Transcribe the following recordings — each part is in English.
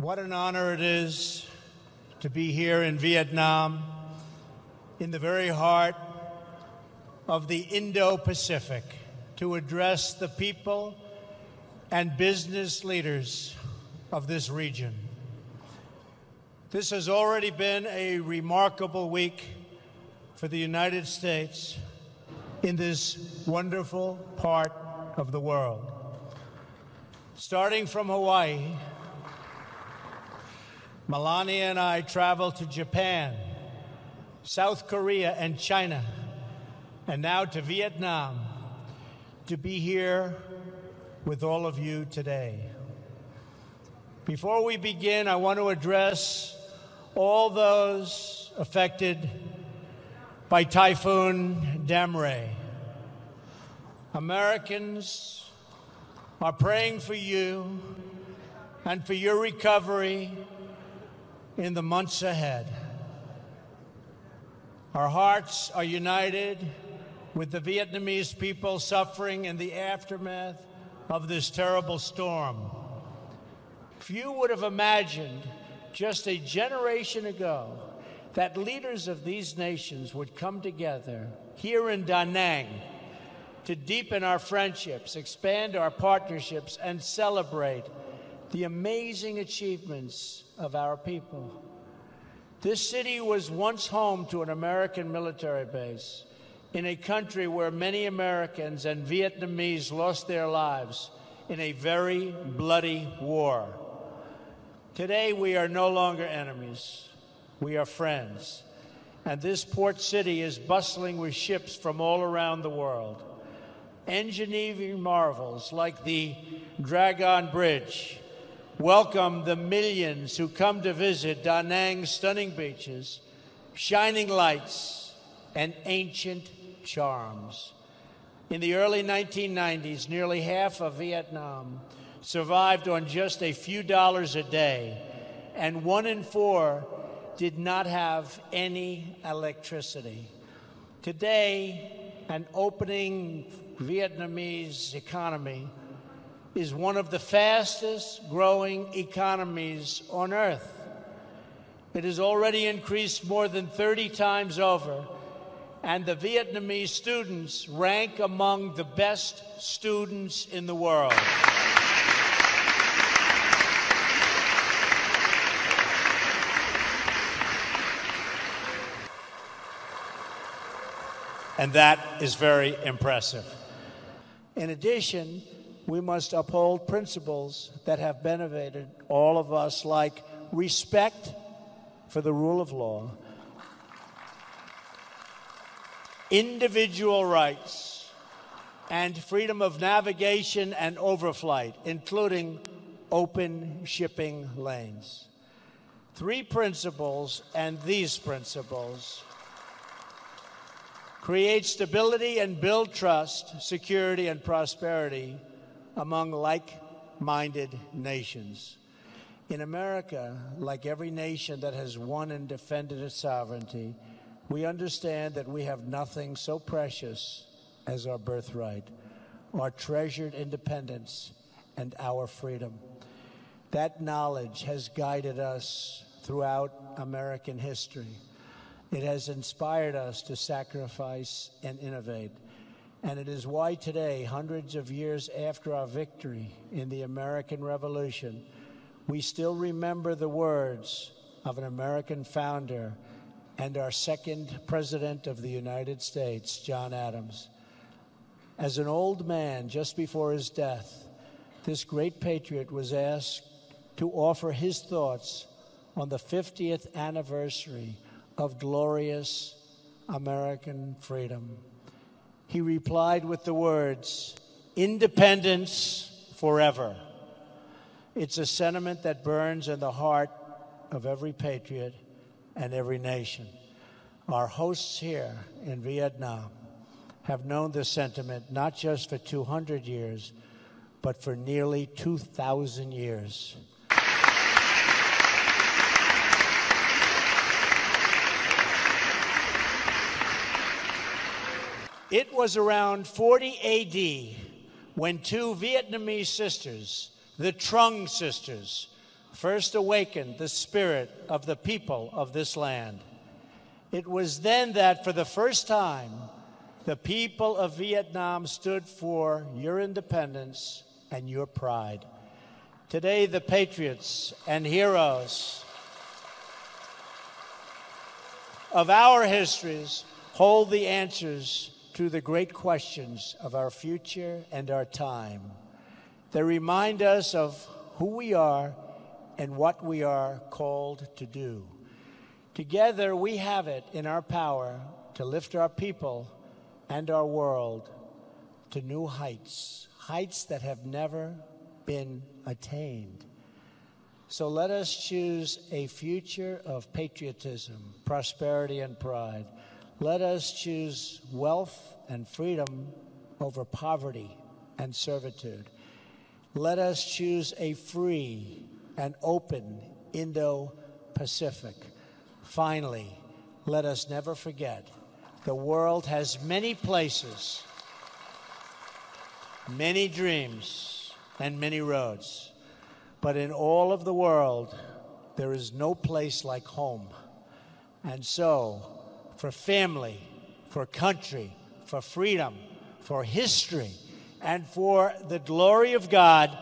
What an honor it is to be here in Vietnam, in the very heart of the Indo-Pacific, to address the people and business leaders of this region. This has already been a remarkable week for the United States in this wonderful part of the world. Starting from Hawaii, Melania and I traveled to Japan, South Korea, and China, and now to Vietnam to be here with all of you today. Before we begin, I want to address all those affected by Typhoon Damre. Americans are praying for you and for your recovery in the months ahead. Our hearts are united with the Vietnamese people suffering in the aftermath of this terrible storm. Few would have imagined just a generation ago that leaders of these nations would come together here in Da Nang to deepen our friendships, expand our partnerships, and celebrate the amazing achievements of our people. This city was once home to an American military base in a country where many Americans and Vietnamese lost their lives in a very bloody war. Today, we are no longer enemies. We are friends. And this port city is bustling with ships from all around the world. Engineering marvels like the Dragon Bridge welcome the millions who come to visit Da Nang's stunning beaches, shining lights, and ancient charms. In the early 1990s, nearly half of Vietnam survived on just a few dollars a day, and 1 in 4 did not have any electricity. Today, an opening Vietnamese economy is one of the fastest growing economies on earth. It has already increased more than 30 times over, and the Vietnamese students rank among the best students in the world. And that is very impressive. In addition, we must uphold principles that have benefited all of us, like respect for the rule of law, individual rights, and freedom of navigation and overflight, including open shipping lanes. 3 principles, and these principles create stability and build trust, security, and prosperity among like-minded nations. In America, like every nation that has won and defended its sovereignty, we understand that we have nothing so precious as our birthright, our treasured independence, and our freedom. That knowledge has guided us throughout American history. It has inspired us to sacrifice and innovate. And it is why today, hundreds of years after our victory in the American Revolution, we still remember the words of an American founder and our second president of the United States, John Adams. As an old man, just before his death, this great patriot was asked to offer his thoughts on the 50th anniversary of glorious American freedom. He replied with the words, "Independence forever." It's a sentiment that burns in the heart of every patriot and every nation. Our hosts here in Vietnam have known this sentiment not just for 200 years, but for nearly 2,000 years. It was around 40 AD when 2 Vietnamese sisters, the Trung sisters, first awakened the spirit of the people of this land. It was then that, for the first time, the people of Vietnam stood for your independence and your pride. Today, the patriots and heroes of our histories hold the answers to the great questions of our future and our time. They remind us of who we are and what we are called to do. Together, we have it in our power to lift our people and our world to new heights, heights that have never been attained. So let us choose a future of patriotism, prosperity, and pride. Let us choose wealth and freedom over poverty and servitude. Let us choose a free and open Indo-Pacific. Finally, let us never forget, the world has many places, many dreams, and many roads. But in all of the world, there is no place like home. And so, for family, for country, for freedom, for history, and for the glory of God,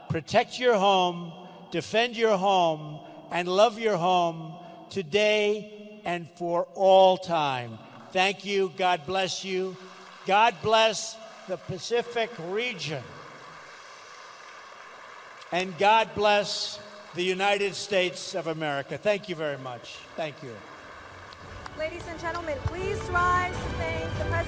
protect your home, defend your home, and love your home today and for all time. Thank you. God bless you. God bless the Pacific region. And God bless the United States of America. Thank you very much. Thank you. Ladies and gentlemen, please rise to thank the President.